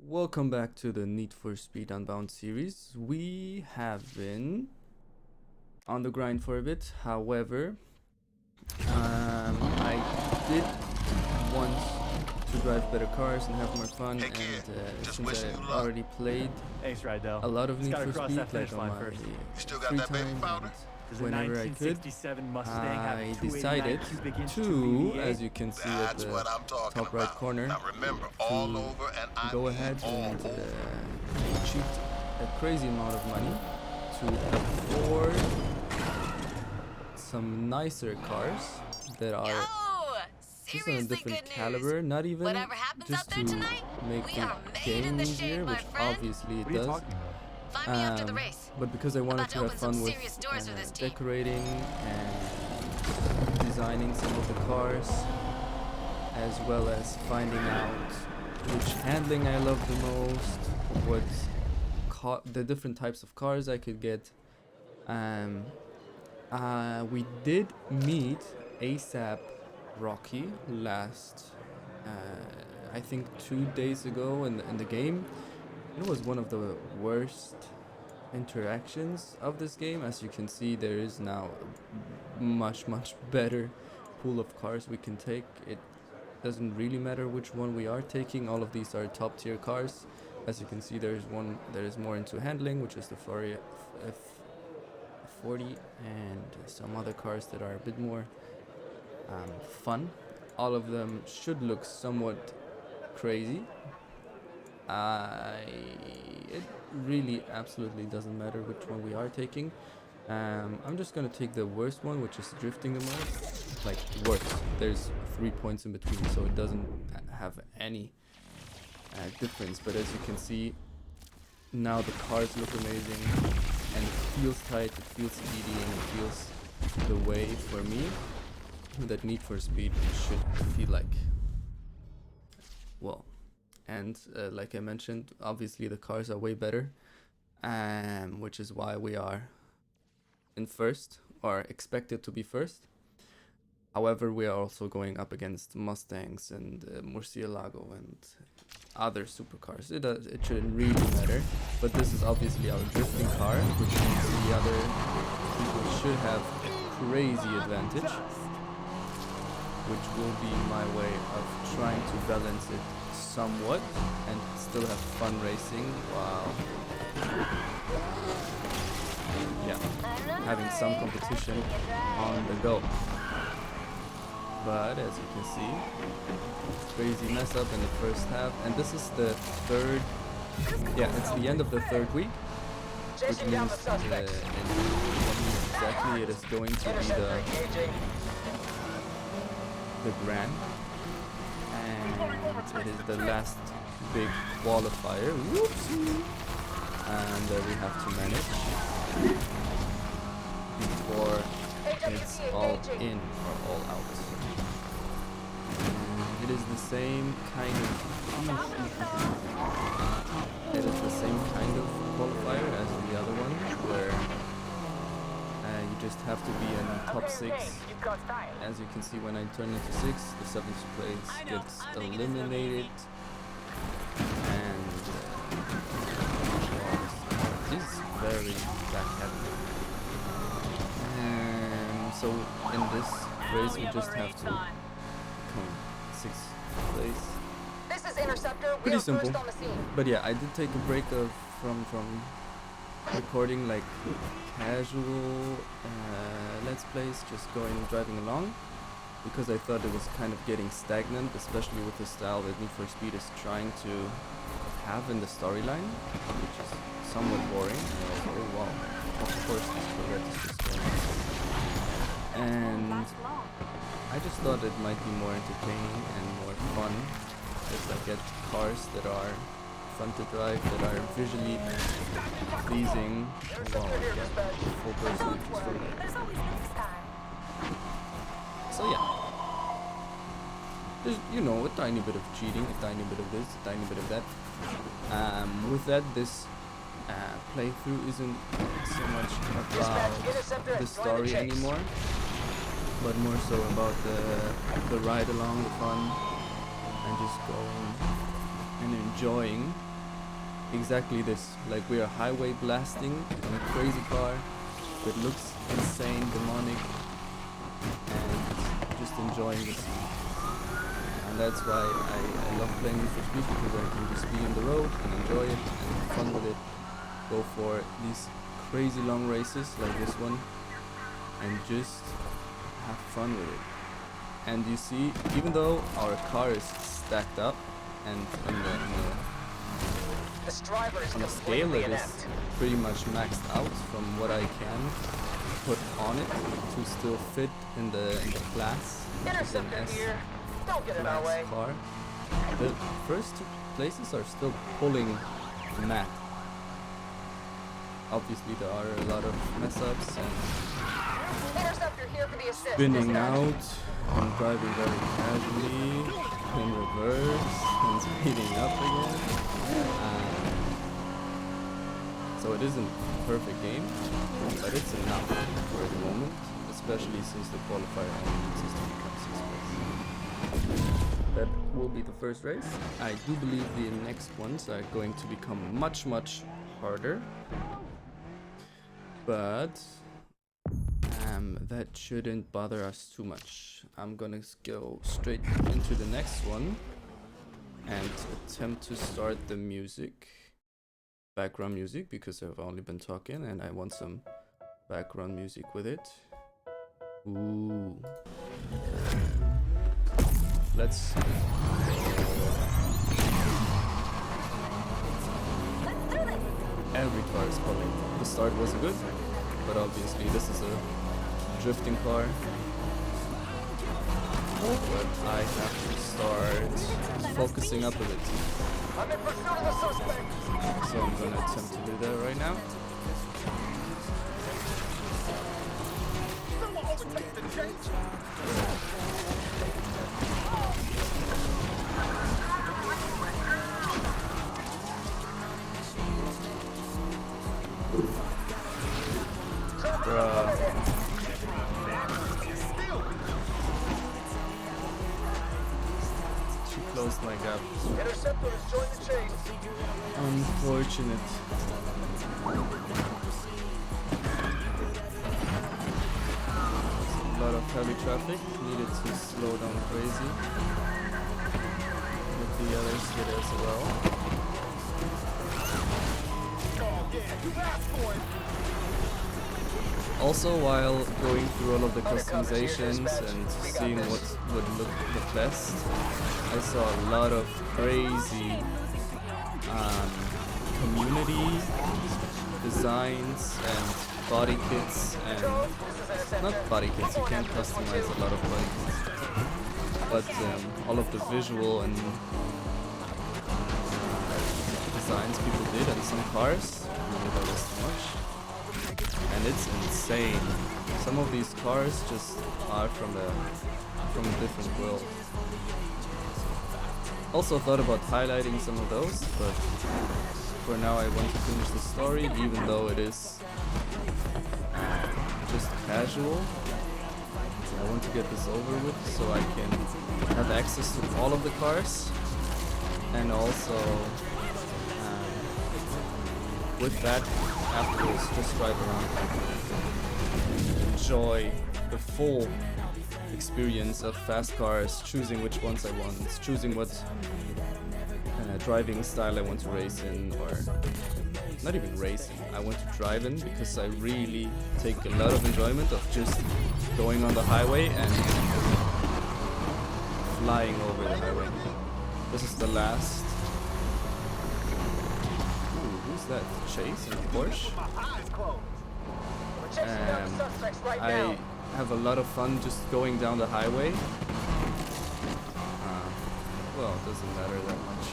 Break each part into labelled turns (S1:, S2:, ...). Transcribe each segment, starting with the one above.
S1: Welcome back to the Need for Speed Unbound series. We have been on the grind for a bit. However, I did want to drive better cars and have more fun.
S2: Hey kid,
S1: And
S2: just
S1: since
S2: wishing
S1: I
S2: you luck.
S1: already played
S3: Thanks, Rydell.
S1: a lot of
S3: Just
S1: Need
S3: gotta
S1: for
S3: cross
S1: Speed,
S3: that finish
S1: like on
S3: line
S1: my
S3: first.
S2: You still got
S1: free
S2: that baby
S1: time
S2: powder?
S3: Does a
S1: whenever I could,
S3: 1967 Mustang have
S1: I
S3: a 289
S1: decided
S3: cubic inch
S1: to,
S3: 288?
S1: as you can see at
S2: That's
S1: the
S2: what I'm talking
S1: top right
S2: about.
S1: corner,
S2: Now remember, all over and I
S1: go
S2: mean
S1: ahead
S2: all
S1: and
S2: over.
S1: cheat a crazy amount of money to afford some nicer cars that are just on a different caliber, not even
S4: Whatever happens
S1: just
S4: out there
S1: to
S4: tonight,
S1: make
S4: we
S1: the
S4: are made
S1: game
S4: in the
S1: easier,
S4: shade, my
S1: which
S4: friend.
S1: obviously it
S3: What are you
S1: does.
S3: talking about?
S4: Find me after the race.
S1: But because I wanted
S4: About
S1: to
S4: to
S1: have
S4: open some
S1: fun with
S4: serious doors for this team.
S1: decorating and designing some of the cars, as well as finding out which handling I love the most, what the different types of cars I could get. We did meet ASAP Rocky last, I think 2 days ago in the game. It was one of the worst interactions of this game. As you can see, there is now a much better pool of cars we can take. It doesn't really matter which one we are taking. All of these are top tier cars. As you can see, there is one that is more into handling, which is the Ferrari F40, and some other cars that are a bit more fun. All of them should look somewhat crazy. It really absolutely doesn't matter which one we are taking. I'm just gonna take the worst one, which is drifting the most. Like, worst. There's 3 points in between, so it doesn't have any difference. But as you can see, now the cars look amazing, and it feels tight, it feels speedy, and it feels the way for me that Need for Speed should feel like. Well, and like I mentioned, obviously the cars are way better, which is why we are in first, or expected to be first. However, we are also going up against Mustangs and Murcielago and other supercars. It shouldn't really matter, but this is obviously our drifting car, which means the other people should have a crazy advantage, which will be my way of trying to balance it somewhat and still have fun racing while having some competition on the go. But as you can see, crazy mess up in the first half, and this is the third, it's the end of the third week, which means exactly it is going to be the Grand, and it is the last big qualifier. Whoopsie! And we have to manage before it's all in or all out. And it is the same kind of qualifier as the other one, where you just have to be in top 6. As you can see, when I turn into 6, the 7th place gets eliminated, and it is very back heavy. So in this race, we just have to come 6th place.
S4: This is Interceptor.
S1: Pretty simple. But yeah, I did take a break from recording like casual let's plays, just driving along, because I thought it was kind of getting stagnant, especially with the style that Need for Speed is trying to have in the storyline, which is somewhat boring. Oh wow, of course this Corvette is just going. And I just thought it might be more entertaining and more fun if I get cars that are fun to drive, that are visually pleasing. Oh wow, full person just for that. So yeah, there's, a tiny bit of cheating, a tiny bit of this, a tiny bit of that. With that, this playthrough isn't so much about the story anymore, but more so about the ride along, the fun, and just going and enjoying exactly this. Like we are highway blasting in a crazy car. It looks insane, demonic, and just enjoying the scene. And that's why I love playing Need for Speed, because I can just be on the road and enjoy it and have fun with it. Go for these crazy long races like this one and just have fun with it. And you see, even though our car is stacked up and
S5: This driver is
S1: on the scale
S5: completely
S1: it is
S5: inept.
S1: pretty much maxed out from what I can put on it to still fit in the class. It's an
S5: Interceptor
S1: S
S5: here. Don't get in our
S1: class
S5: way.
S1: car. The first two places are still pulling Matt. Obviously there are a lot of mess ups and
S5: Interceptor here for the assist.
S1: spinning
S5: dispatch.
S1: out and driving very casually in reverse and speeding up again. So it isn't a perfect game, but it's enough for the moment, especially since the qualifier only needs us to become 6th place. That will be the first race. I do believe the next ones are going to become much harder, but that shouldn't bother us too much. I'm gonna go straight into the next one and attempt to start the music, background music, because I've only been talking and I want some background music with it. Ooh. Let's see. Every car is pulling. The start wasn't good, but obviously this is a drifting car. But I have to start focusing up a bit.
S5: I'm in pursuit of the suspect.
S1: So I'm gonna attempt to do that right now.
S5: Someone overtake the chase.
S1: Bruh. Too close my gap.
S5: Interceptor has joined the chase.
S1: Unfortunate. A lot of heavy traffic. Needed to slow down crazy. Let the others hit as well. Also, while going through all of the customizations and seeing what would look the best, I saw a lot of crazy community designs and body kits, and not body kits, you can't customize a lot of body kits, but all of the visual and designs people did on some cars. Maybe that was too much. And it's insane. Some of these cars just are from a different world. Also thought about highlighting some of those, but for now I want to finish the story, even though it is just casual. I want to get this over with so I can have access to all of the cars, and also with that, afterwards, just drive around and enjoy the full experience of fast cars, choosing which ones I want, choosing what driving style I want to race in, or not even racing, I want to drive in, because I really take a lot of enjoyment of just going on the highway and flying over the highway. This is the last. Who's that? Chase in a Porsche? I have a lot of fun just going down the highway. Well, it doesn't matter that much.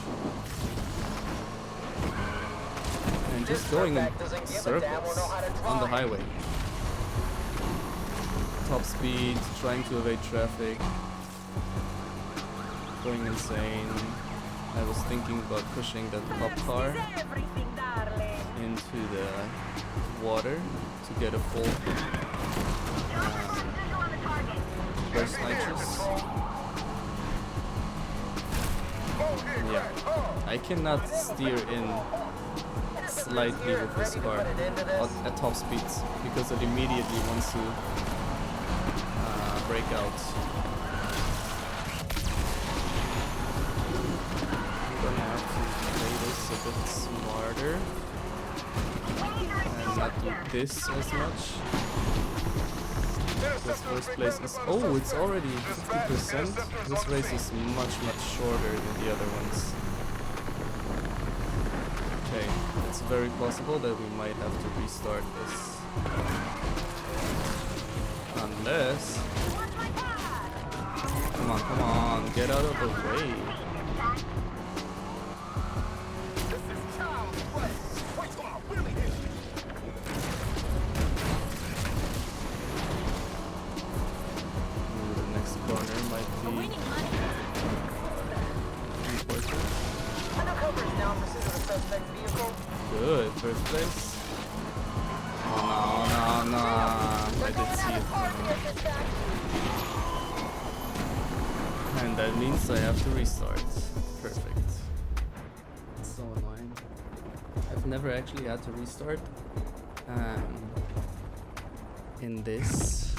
S1: And just going in circles on the highway. Top speed, trying to evade traffic. Going insane. I was thinking about pushing that pop car into the water to get a full burst nitrous. Yeah, I cannot steer in slightly with this car at top speeds because it immediately wants to break out. I'm gonna have to play this a bit smarter and not do this as much. This first place is... Oh, it's already 50%. This race is much shorter than the other ones. Okay, it's very possible that we might have to restart this. Unless... Come on, get out of the way. Good, first place. Oh no, I did see it coming. And that means I have to restart. Perfect. It's so annoying. I've never actually had to restart in this.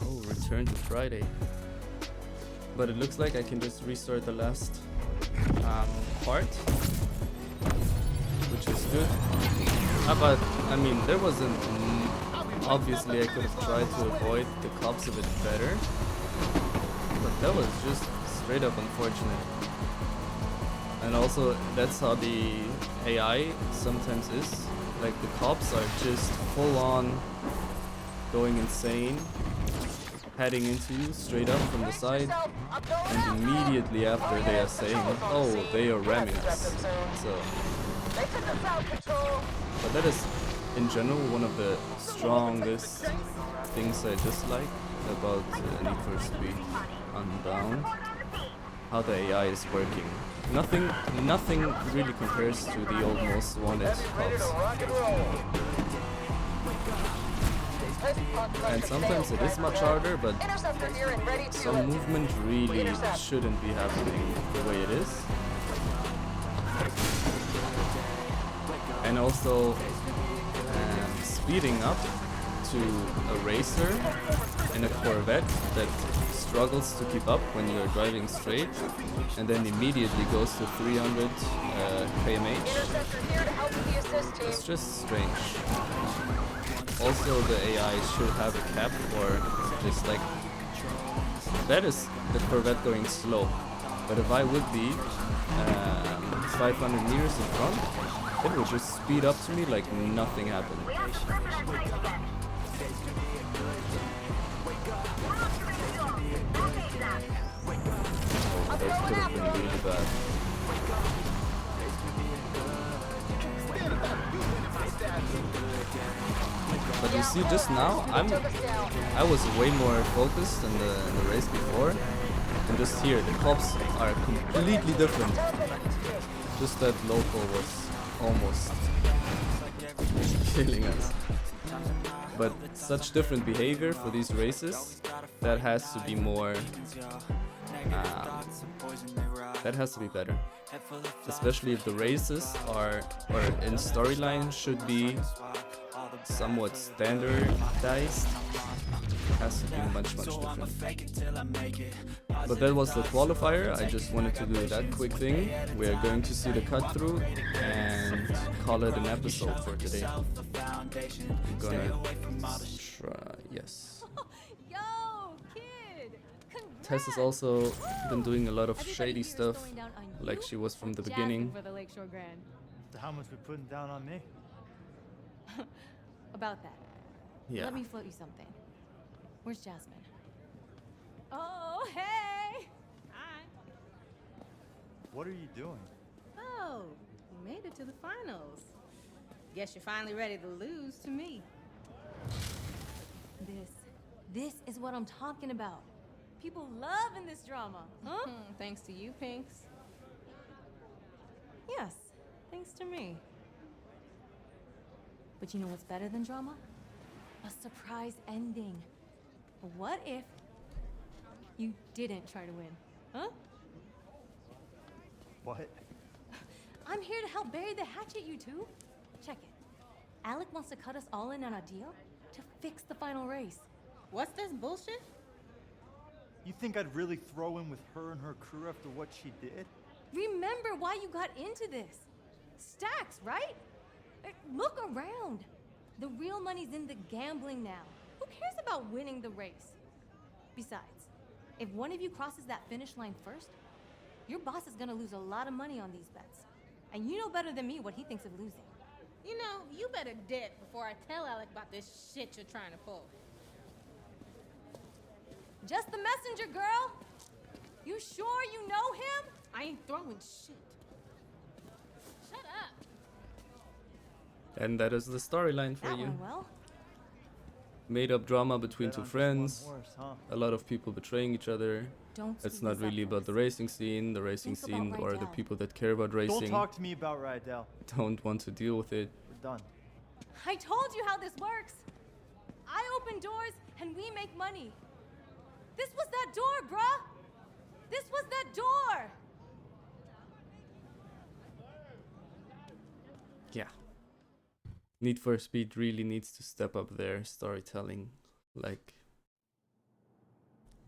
S1: Oh, return to Friday. But it looks like I can just restart the last part, which is good. But I mean, there wasn't. Obviously, I could have tried to avoid the cops a bit better, but that was just straight up unfortunate. And also, that's how the AI sometimes is. Like the cops are just full on going insane, heading into you straight up from the side, and immediately after they are saying, oh, they are ramming us. So, but that is in general one of the strongest things I dislike about Need for Speed Unbound, how the AI is working. Nothing really compares to the old Most Wanted cops. And sometimes it is much harder, but some movement really shouldn't be happening the way it is. And also speeding up to a racer in a Corvette that struggles to keep up when you're driving straight and then immediately goes to 300 km/h. It's just strange. Also, the AI should have a cap for just like... That is the Corvette going slow. But if I would be 500 meters in front, it would just speed up to me like nothing happened. Oh, that could have been really bad. But you see, just now, I was way more focused in the race before, and just here, the cops are completely different. Just that local was almost killing us. But such different behavior for these races, that has to be more... that has to be better. Especially if the races are, or in storyline, should be somewhat standardized. It has to be much different. But that was the qualifier. I just wanted to do that quick thing. We are going to see the cut through and call it an episode for today. I'm gonna try, yes.
S6: Yo, kid!
S1: Tess has also been doing a lot of shady stuff, like she was from the beginning.
S6: For the Lakeshore Grand.
S3: How much we putting down on me?
S6: About that.
S1: Yeah.
S6: Let me float you something. Where's Jasmine? Oh, hey! Hi.
S3: What are you doing?
S6: Oh, you made it to the finals. Guess you're finally ready to lose to me. This is what I'm talking about. People loving this drama, huh? Thanks to you, Pinks. Yes, thanks to me. But you know what's better than drama? A surprise ending. What if you didn't try to win? Huh?
S3: What?
S6: I'm here to help bury the hatchet, you two. Check it. Alec wants to cut us all in on a deal to fix the final race.
S7: What's this bullshit?
S3: You think I'd really throw in with her and her crew after what she did?
S6: Remember why you got into this. Stacks, right? Look around. The real money's in the gambling now. Who cares about winning the race? Besides, if one of you crosses that finish line first, your boss is gonna lose a lot of money on these bets. And you know better than me what he thinks of losing.
S7: You know, you better dip before I tell Alec about this shit you're trying to pull.
S6: Just the messenger, girl. You sure you know him?
S7: I ain't throwing shit. Shut up.
S1: And that is the storyline for
S6: That
S1: you.
S6: went well.
S1: Made up drama between
S3: Bet
S1: two
S3: on just
S1: friends.
S3: one horse, huh?
S1: A lot of people betraying each other.
S6: Don't
S1: It's
S6: speed
S1: not
S6: this up
S1: really
S6: for
S1: about
S6: us.
S1: the racing scene. The racing
S6: Think about
S1: scene or the
S6: Rydell.
S1: people that care about
S3: Don't
S1: racing
S3: talk to me about Rydell.
S1: don't want to deal with it.
S3: We're done.
S6: I told you how this works. I open doors and we make money. This was that door, bruh. This was that door.
S1: Yeah. Need for Speed really needs to step up their storytelling. Like,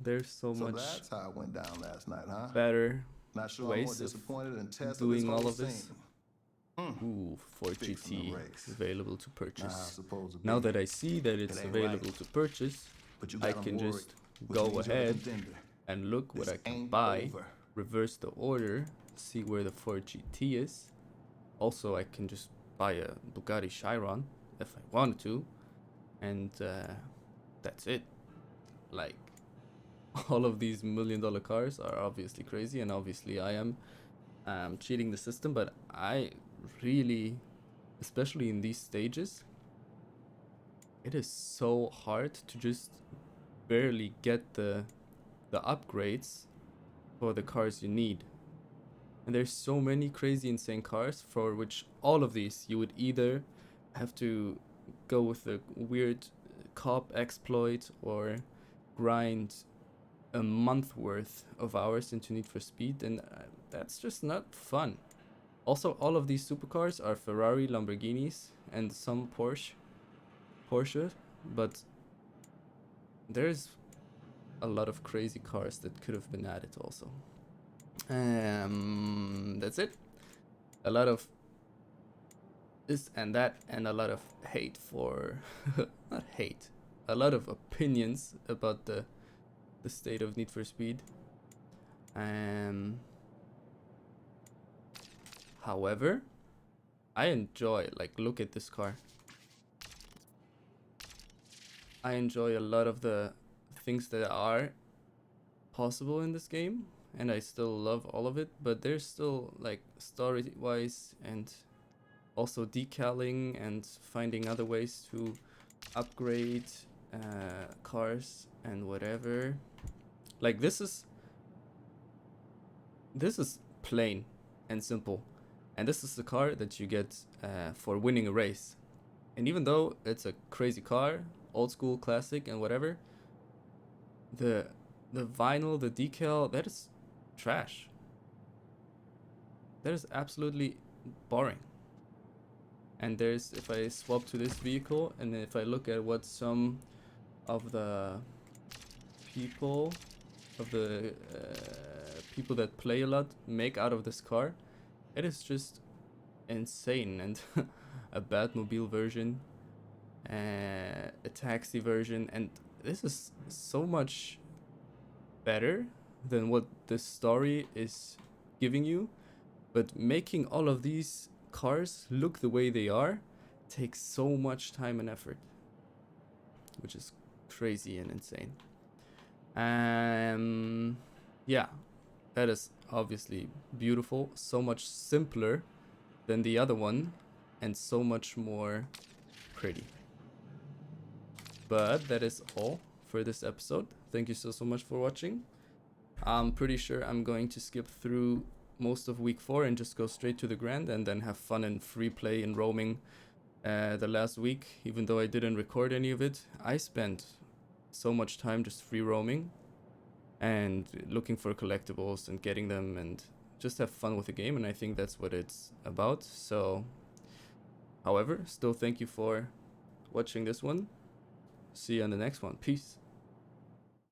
S1: there's so
S2: So
S1: much
S2: that's how it went down last night, huh?
S1: better
S2: Not sure I'm more
S1: ways of
S2: disappointed than Tess
S1: doing
S2: this
S1: all
S2: whole
S1: of this.
S2: scene.
S1: Ooh, Ford
S2: Fixing the
S1: GT
S2: race.
S1: available to
S2: Now, I
S1: purchase.
S2: suppose it
S1: Now
S2: be,
S1: that I see that it's
S2: ain't
S1: available
S2: right.
S1: to purchase,
S2: but you
S1: I
S2: got 'em
S1: can
S2: worried,
S1: just
S2: which
S1: go
S2: means you're the
S1: ahead
S2: contender.
S1: and look what
S2: This
S1: I can
S2: ain't
S1: buy,
S2: over.
S1: reverse the order, see where the Ford GT is. Also, I can just buy a Bugatti Chiron if I wanted to, and that's it. Like, all of these $1 million cars are obviously crazy, and obviously I am cheating the system, but I really, especially in these stages, it is so hard to just barely get the upgrades for the cars you need. And there's so many crazy insane cars for which all of these you would either have to go with the weird cop exploit or grind a month worth of hours into Need for Speed, and that's just not fun. Also, all of these supercars are Ferrari, Lamborghinis, and some Porsche, but there's a lot of crazy cars that could have been added also. That's it. A lot of this and that, and a lot of hate for not hate, a lot of opinions about the state of Need for Speed. However, I enjoy, like, look at this car. I enjoy a lot of the things that are possible in this game, and I still love all of it, but there's still, like, story wise and also decaling and finding other ways to upgrade cars and whatever. Like, this is plain and simple, and this is the car that you get for winning a race. And even though it's a crazy car, old school, classic, and whatever, the vinyl, the decal, that is trash. That is absolutely boring. And there's, if I swap to this vehicle, and if I look at what some of the people that play a lot make out of this car, it is just insane. And a Batmobile version, a taxi version, and this is so much better than what the story is giving you. But making all of these cars look the way they are takes so much time and effort, which is crazy and insane. Yeah, that is obviously beautiful, so much simpler than the other one, and so much more pretty. But that is all for this episode. Thank you so much for watching. I'm pretty sure I'm going to skip through most of week 4 and just go straight to the Grand, and then have fun and free play and roaming the last week. Even though I didn't record any of it, I spent so much time just free roaming and looking for collectibles and getting them and just have fun with the game, and I think that's what it's about. So, however, still thank you for watching this one. See you on the next one. Peace.